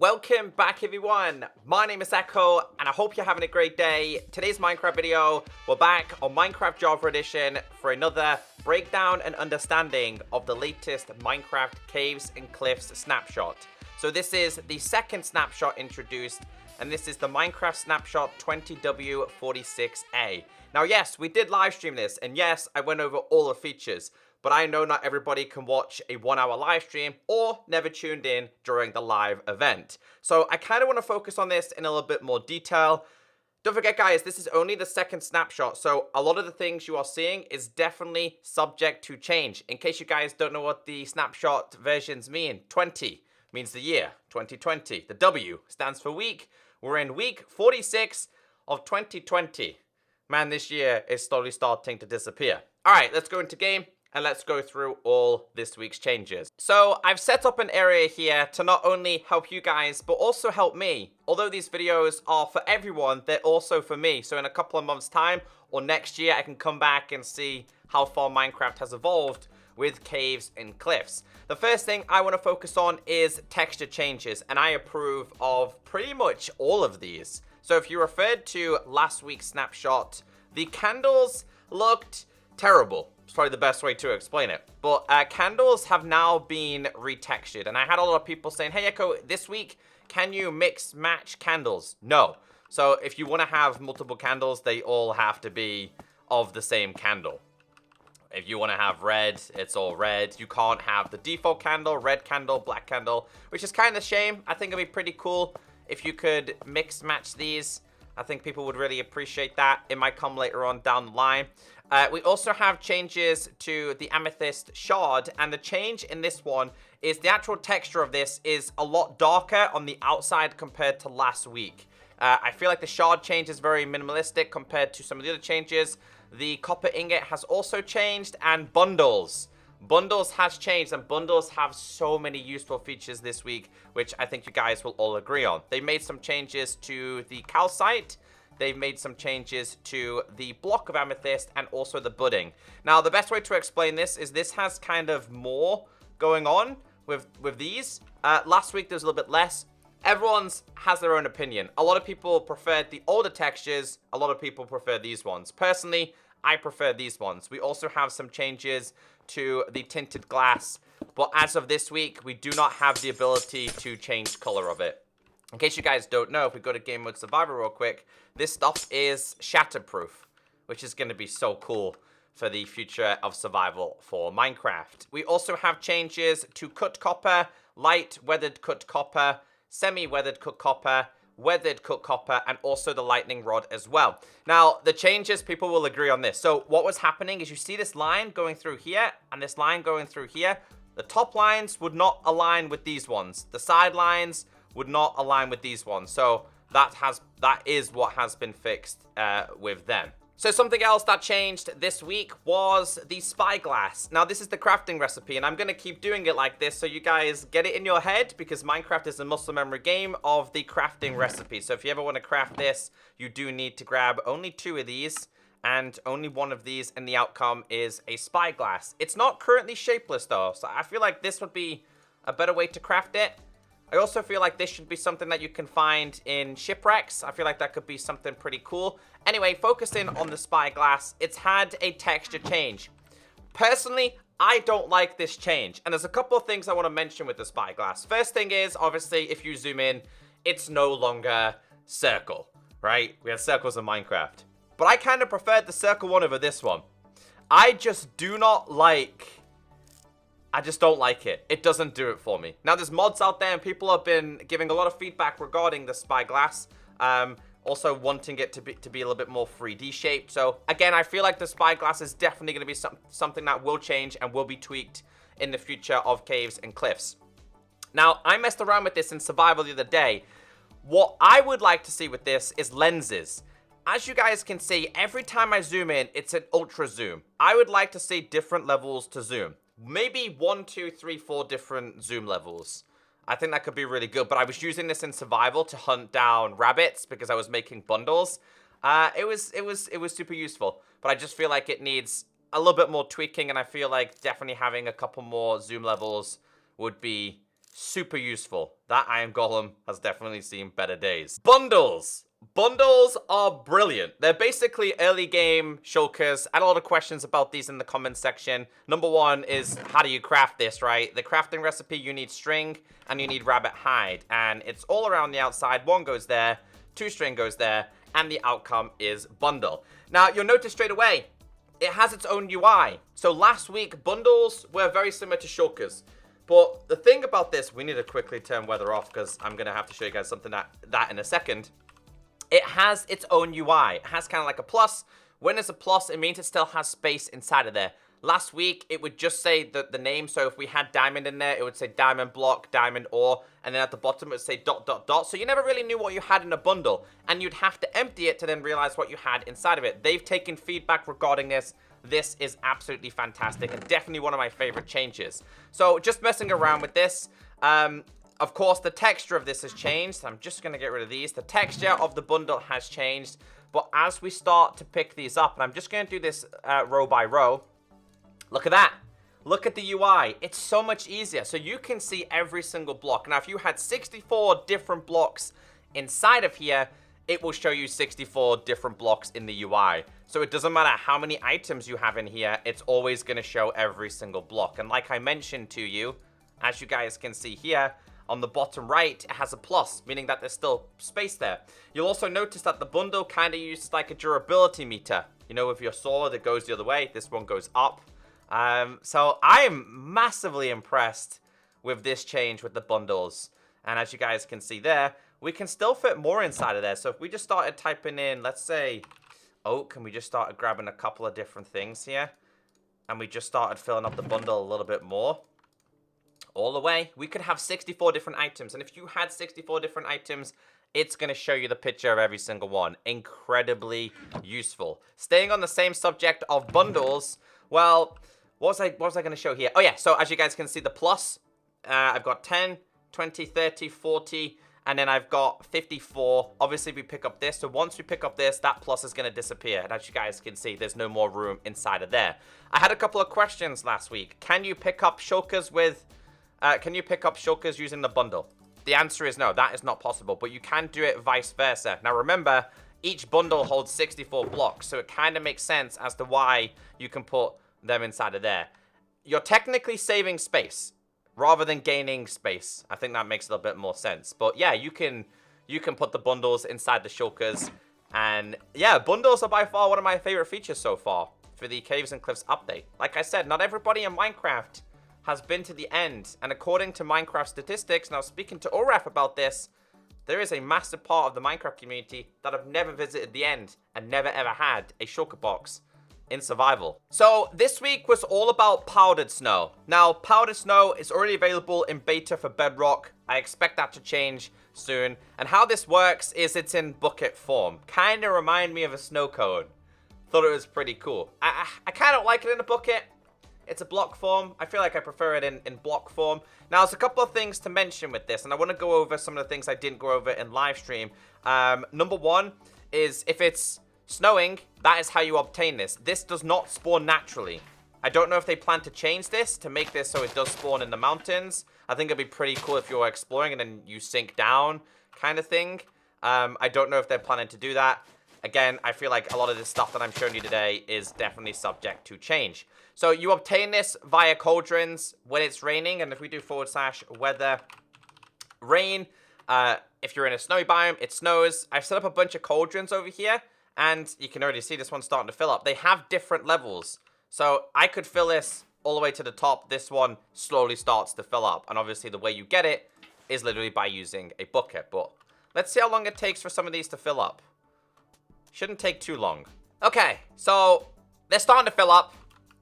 Welcome back everyone, my name is Echo and I hope you're having a great day. Today's Minecraft video, we're back on Minecraft Java Edition for another breakdown and understanding of the latest Minecraft Caves and Cliffs snapshot. So this is the second snapshot introduced and this is the Minecraft Snapshot 20W46A. Now yes, we did live stream this and yes, I went over all the features. But I know not everybody can watch a 1 hour live stream or never tuned in during the live event. So I kind of want to focus on this in a little bit more detail. Don't forget guys, this is only the second snapshot. So a lot of the things you are seeing is definitely subject to change. In case you guys don't know what the snapshot versions mean, 20 means the year, 2020. The W stands for week. We're in week 46 of 2020. Man, this year is slowly starting to disappear. All right, let's go into game. And let's go through all this week's changes. So I've set up an area here to not only help you guys, but also help me. Although these videos are for everyone, they're also for me. So in a couple of months' time or next year, I can come back and see how far Minecraft has evolved with caves and cliffs. The first thing I want to focus on is texture changes. And I approve of pretty much all of these. So if you referred to last week's snapshot, the candles looked terrible. It's probably the best way to explain it. But candles have now been retextured. And I had a lot of people saying, hey, Echo, this week, can you mix match candles? No. So if you want to have multiple candles, they all have to be of the same candle. If you want to have red, it's all red. You can't have the default candle, red candle, black candle, which is kind of a shame. I think it'd be pretty cool if you could mix match these. I think people would really appreciate that. It might come later on down the line. We also have changes to the amethyst shard, and the change in this one is the actual texture of this is a lot darker on the outside compared to last week. I feel like the shard change is very minimalistic compared to some of the other changes. The copper ingot has also changed, and bundles. Bundles has changed, and bundles have so many useful features this week, which I think you guys will all agree on. They made some changes to the calcite. They've made some changes to the block of amethyst and also the budding. Now, the best way to explain this is this has kind of more going on with these. Last week, there was a little bit less. Everyone's has their own opinion. A lot of people preferred the older textures. A lot of people prefer these ones. Personally, I prefer these ones. We also have some changes to the tinted glass. But as of this week, we do not have the ability to change color of it. In case you guys don't know, if we go to Game Mode Survival real quick, this stuff is shatterproof, which is going to be so cool for the future of survival for Minecraft. We also have changes to cut copper, light weathered cut copper, semi-weathered cut copper, weathered cut copper, and also the lightning rod as well. Now, the changes, people will agree on this. So what was happening is you see this line going through here and this line going through here. The top lines would not align with these ones. The side lines would not align with these ones. So that is what has been fixed with them. So something else that changed this week was the spyglass. Now this is the crafting recipe, and I'm going to keep doing it like this so you guys get it in your head, because Minecraft is a muscle memory game of the crafting recipe. So if you ever want to craft this, you do need to grab only 2 of these and only 1 of these, and the outcome is a spyglass. It's not currently shapeless though, so I feel like this would be a better way to craft it. I also feel like this should be something that you can find in shipwrecks. I feel like that could be something pretty cool. Anyway, focusing on the spyglass, it's had a texture change. Personally, I don't like this change. And there's a couple of things I want to mention with the spyglass. First thing is, obviously, if you zoom in, it's no longer circle, right? We had circles in Minecraft. But I kind of preferred the circle one over this one. I just don't like it. It doesn't do it for me. Now, there's mods out there, and people have been giving a lot of feedback regarding the spyglass. Also wanting it to be a little bit more 3D shaped. So, again, I feel like the spyglass is definitely going to be something that will change and will be tweaked in the future of caves and cliffs. Now, I messed around with this in survival the other day. What I would like to see with this is lenses. As you guys can see, every time I zoom in, it's an ultra zoom. I would like to see different levels to zoom. Maybe 1, 2, 3, 4 different zoom levels. I think that could be really good, but I was using this in survival to hunt down rabbits because I was making bundles. It was super useful, but I just feel like it needs a little bit more tweaking, and I feel like definitely having a couple more zoom levels would be super useful. That iron golem has definitely seen better days. Bundles. Bundles are brilliant. They're basically early game shulkers. I had a lot of questions about these in the comments section. Number one is, how do you craft this, right? The crafting recipe, you need string and you need rabbit hide. And it's all around the outside. One goes there, 2 string goes there, and the outcome is bundle. Now, you'll notice straight away, it has its own UI. So last week, bundles were very similar to shulkers. But the thing about this, we need to quickly turn weather off because I'm going to have to show you guys something that in a second. It has its own UI. It has kind of like a plus. When it's a plus, it means it still has space inside of there. Last week, it would just say the name. So if we had diamond in there, it would say diamond block, diamond ore. And then at the bottom, it would say ... So you never really knew what you had in a bundle. And you'd have to empty it to then realize what you had inside of it. They've taken feedback regarding this. This is absolutely fantastic and definitely one of my favorite changes. So just messing around with this. Of course, the texture of this has changed. I'm just going to get rid of these. The texture of the bundle has changed. But as we start to pick these up, and I'm just going to do this row by row. Look at that. Look at the UI. It's so much easier. So you can see every single block. Now, if you had 64 different blocks inside of here, it will show you 64 different blocks in the UI. So it doesn't matter how many items you have in here. It's always going to show every single block. And like I mentioned to you, as you guys can see here, on the bottom right, it has a plus, meaning that there's still space there. You'll also notice that the bundle kind of uses like a durability meter. You know, with your sword, it goes the other way. This one goes up. So I am massively impressed with this change with the bundles. And as you guys can see there, we can still fit more inside of there. So if we just started typing in, let's say, oak, and we just started grabbing a couple of different things here, and we just started filling up the bundle a little bit more, all the way, we could have 64 different items. And if you had 64 different items, it's going to show you the picture of every single one. Incredibly useful. Staying on the same subject of bundles, well, what was I going to show here? Oh yeah, so as you guys can see, the plus, I've got 10, 20, 30, 40, and then I've got 54. Obviously, we pick up this. So once we pick up this, that plus is going to disappear. And as you guys can see, there's no more room inside of there. I had a couple of questions last week. Can you pick up shulkers with... can you pick up shulkers using the bundle? The answer is no, that is not possible, but you can do it vice versa. Now remember, each bundle holds 64 blocks, so it kind of makes sense as to why you can put them inside of there. You're technically saving space rather than gaining space. I think that makes a little bit more sense. But yeah, you can put the bundles inside the shulkers. And yeah, bundles are by far one of my favorite features so far for the Caves and Cliffs update. Like I said, not everybody in Minecraft has been to the end, and according to Minecraft statistics, now speaking to Oraf about this, there is a massive part of the Minecraft community that have never visited the end and never ever had a shulker box in survival. So this week was all about powdered snow. Now powdered snow is already available in beta for Bedrock. I expect that to change soon, and how this works is it's in bucket form. Kind of remind me of a snow cone. Thought it was pretty cool. I kind of like it in a bucket. It's a block form. I feel like I prefer it in block form. Now, there's a couple of things to mention with this, and I want to go over some of the things I didn't go over in live stream. Number one is if it's snowing, that is how you obtain this. This does not spawn naturally. I don't know if they plan to change this to make this so it does spawn in the mountains. I think it'd be pretty cool if you're exploring and then you sink down kind of thing. I don't know if they're planning to do that. Again, I feel like a lot of this stuff that I'm showing you today is definitely subject to change. So you obtain this via cauldrons when it's raining. And if we do /weather rain, if you're in a snowy biome, it snows. I've set up a bunch of cauldrons over here. And you can already see this one's starting to fill up. They have different levels. So I could fill this all the way to the top. This one slowly starts to fill up. And obviously the way you get it is literally by using a bucket. But let's see how long it takes for some of these to fill up. Shouldn't take too long. Okay, so they're starting to fill up.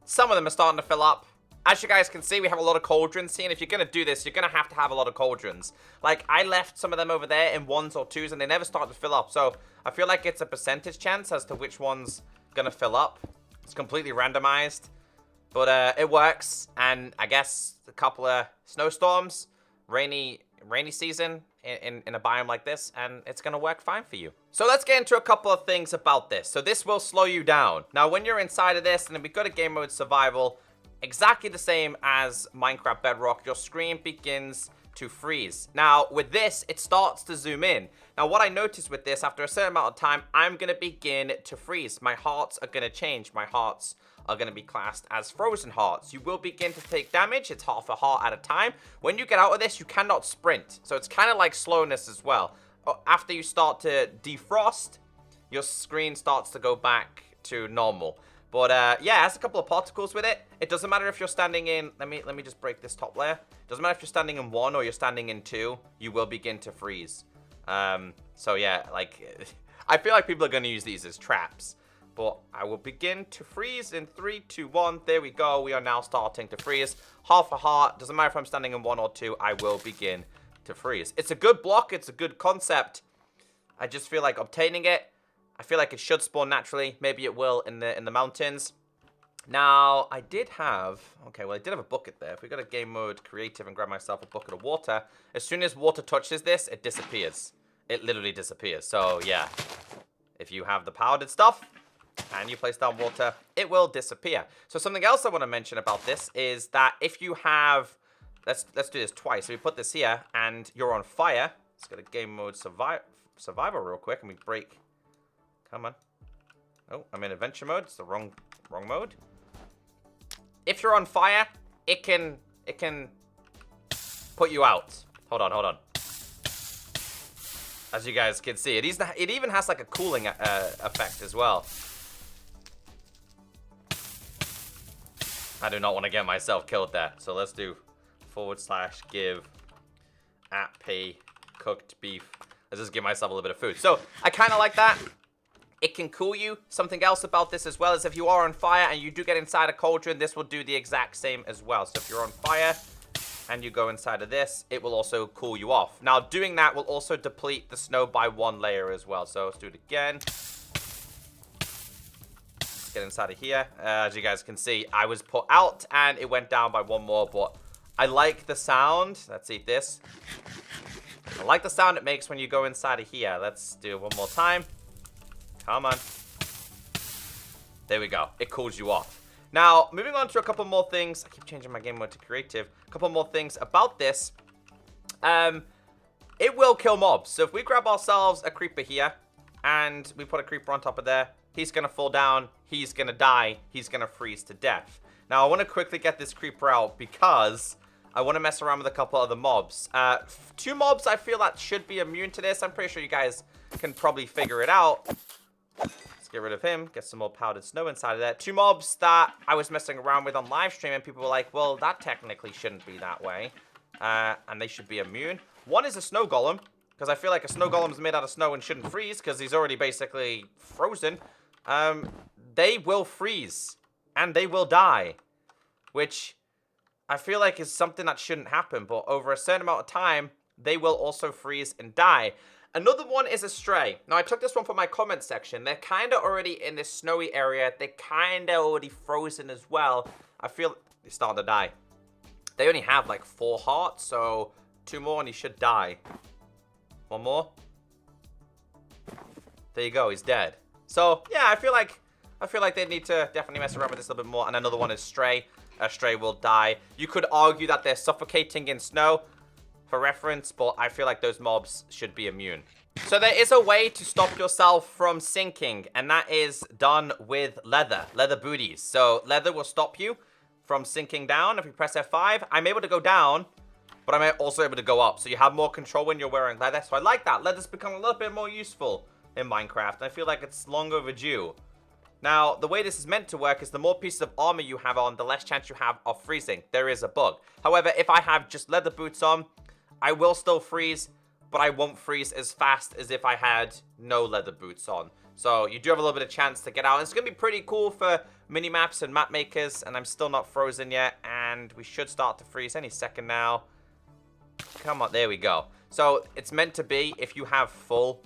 Some of them are starting to fill up. As you guys can see, we have a lot of cauldrons here. And if you're going to do this, you're going to have a lot of cauldrons. Like, I left some of them over there in 1s or 2s, and they never started to fill up. So I feel like it's a percentage chance as to which one's going to fill up. It's completely randomized. But it works. And I guess a couple of snowstorms, rainy season in a biome like this, and it's going to work fine for you. So let's get into a couple of things about this. So this will slow you down. Now, when you're inside of this, and then we've got a game mode survival, exactly the same as Minecraft Bedrock, your screen begins to freeze. Now, with this, it starts to zoom in. Now, what I noticed with this, after a certain amount of time, I'm going to begin to freeze. My hearts are going to change. My hearts are going to be classed as frozen hearts. You will begin to take damage. It's half a heart at a time. When you get out of this, you cannot sprint. So it's kind of like slowness as well. After you start to defrost, your screen starts to go back to normal. But yeah, it has a couple of particles with it. It doesn't matter if you're standing in, let me just break this top layer. It doesn't matter if you're standing in 1 or you're standing in 2, you will begin to freeze. So yeah, like, I feel like people are going to use these as traps. But I will begin to freeze in 3, 2, 1. There we go. We are now starting to freeze. Half a heart. Doesn't matter if I'm standing in 1 or 2. I will begin to freeze. It's a good block. It's a good concept. I just feel like obtaining it, I feel like it should spawn naturally. Maybe it will in the mountains. Now, I did have... Okay, well, I did have a bucket there. If we go to game mode creative and grab myself a bucket of water, as soon as water touches this, it disappears. It literally disappears. So, yeah. If you have the powdered stuff and you place down water, it will disappear. So, something else I want to mention about this is that if you have... Let's do this twice. So, we put this here and you're on fire. Let's go to game mode survival real quick and we break... Come on. Oh, I'm in adventure mode. It's the wrong mode. If you're on fire, it can put you out. Hold on. As you guys can see, it even has like a cooling effect as well. I do not want to get myself killed there. So let's do / give @p cooked beef. Let's just give myself a little bit of food. So I kind of like that. It can cool you. Something else about this as well is if you are on fire and you do get inside a cauldron, this will do the exact same as well. So if you're on fire and you go inside of this, it will also cool you off. Now, doing that will also deplete the snow by 1 layer as well. So let's do it again. Let's get inside of here. As you guys can see, I was put out and it went down by 1 more, but I like the sound. Let's eat this. I like the sound it makes when you go inside of here. Let's do it one more time. Come on. There we go. It cools you off. Now, moving on to a couple more things. I keep changing my game mode to creative. A couple more things about this. It will kill mobs. So if we grab ourselves a creeper here and we put a creeper on top of there, he's going to fall down. He's going to die. He's going to freeze to death. Now, I want to quickly get this creeper out because I want to mess around with a couple other mobs. 2 mobs I feel that should be immune to this. I'm pretty sure you guys can probably figure it out. Let's get rid of him. Get some more powdered snow inside of there. 2 mobs that I was messing around with on live stream, and people were like, well, that technically shouldn't be that way. And they should be immune. One is a snow golem, because I feel like a snow golem is made out of snow and shouldn't freeze, because he's already basically frozen. They will freeze, and they will die, which I feel like is something that shouldn't happen, but over a certain amount of time, they will also freeze and die. Another one is a stray. Now, I took this one from my comment section. They're kind of already in this snowy area. They're kind of already frozen as well. I feel they're starting to die. They only have like 4 hearts, so 2 more and he should die. 1 more. There you go, he's dead. So, yeah, I feel like they need to definitely mess around with this a little bit more. And another one is stray. A stray will die. You could argue that they're suffocating in snow, for reference, but I feel like those mobs should be immune. So there is a way to stop yourself from sinking, and that is done with leather booties. So leather will stop you from sinking down. If you press F5, I'm able to go down, but I'm also able to go up. So you have more control when you're wearing leather. So I like that. Leather's become a little bit more useful in Minecraft, and I feel like it's long overdue. Now, the way this is meant to work is the more pieces of armor you have on, the less chance you have of freezing. There is a bug. However, if I have just leather boots on, I will still freeze, but I won't freeze as fast as if I had no leather boots on. So you do have a little bit of chance to get out. And it's going to be pretty cool for mini-maps and map makers, and I'm still not frozen yet, and we should start to freeze any second now. Come on, there we go. So it's meant to be, if you have full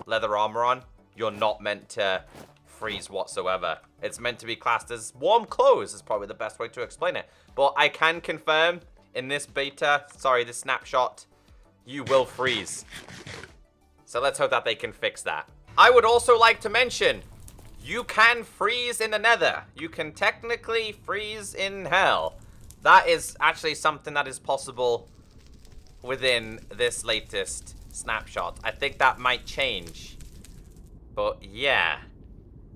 leather armor on, you're not meant to freeze whatsoever. It's meant to be classed as warm clothes is probably the best way to explain it. But I can confirm in this beta, sorry, this snapshot, you will freeze. So let's hope that they can fix that. I would also like to mention, you can freeze in the nether. You can technically freeze in hell. That is actually something that is possible within this latest snapshot. I think that might change. But yeah,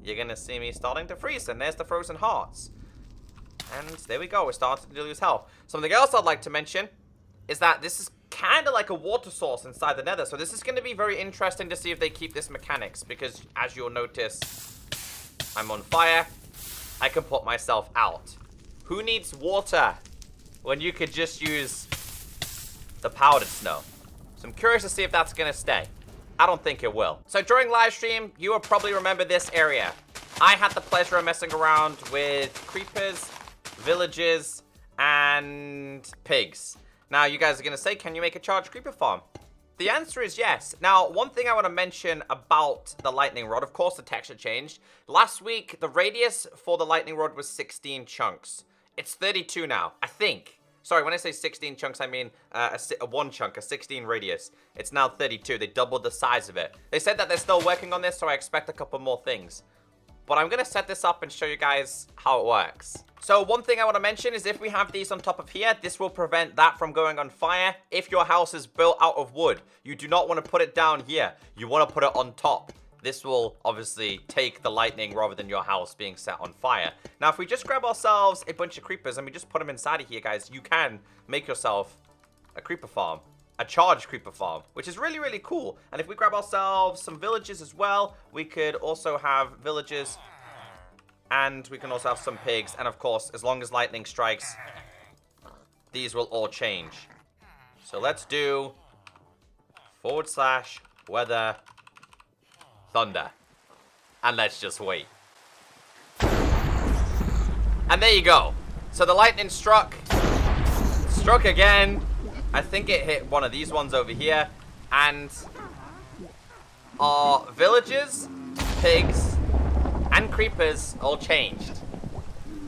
you're going to see me starting to freeze. And there's the frozen hearts. And there we go. We're starting to lose health. Something else I'd like to mention is that this is kind of like a water source inside the nether. So this is going to be very interesting to see if they keep this mechanics. Because as you'll notice, I'm on fire. I can put myself out. Who needs water when you could just use the powdered snow? So I'm curious to see if that's going to stay. I don't think it will. So during live stream, you will probably remember this area. I had the pleasure of messing around with creepers, villages, and pigs. Now you guys are going to say, can you make a charged creeper farm? The answer is yes. Now, one thing I want to mention about the lightning rod, of course the texture changed. Last week, the radius for the lightning rod was 16 chunks. It's 32 now, I think. Sorry, when I say 16 chunks, I mean a one chunk, a 16 radius. It's now 32. They doubled the size of it. They said that they're still working on this, so I expect a couple more things. But I'm going to set this up and show you guys how it works. So one thing I want to mention is if we have these on top of here, this will prevent that from going on fire. If your house is built out of wood, you do not want to put it down here. You want to put it on top. This will obviously take the lightning rather than your house being set on fire. Now, if we just grab ourselves a bunch of creepers and we just put them inside of here, guys, you can make yourself a creeper farm. A charged creeper farm, which is really, really cool. And if we grab ourselves some villages as well, we could also have villages. And we can also have some pigs. And of course, as long as lightning strikes, these will all change. So let's do / weather thunder. And let's just wait. And there you go. So the lightning struck again. I think it hit one of these ones over here. And our villages, pigs, and creepers all changed.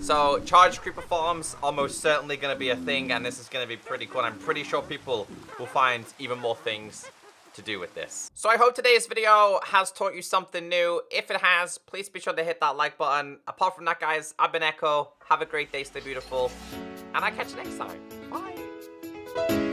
So charged creeper farms are most certainly going to be a thing, and this is going to be pretty cool. I'm pretty sure people will find even more things to do with this. So I hope today's video has taught you something new. If it has, please be sure to hit that like button. Apart from that, guys, I've been Echo. Have a great day, stay beautiful, and I'll catch you next time. Bye.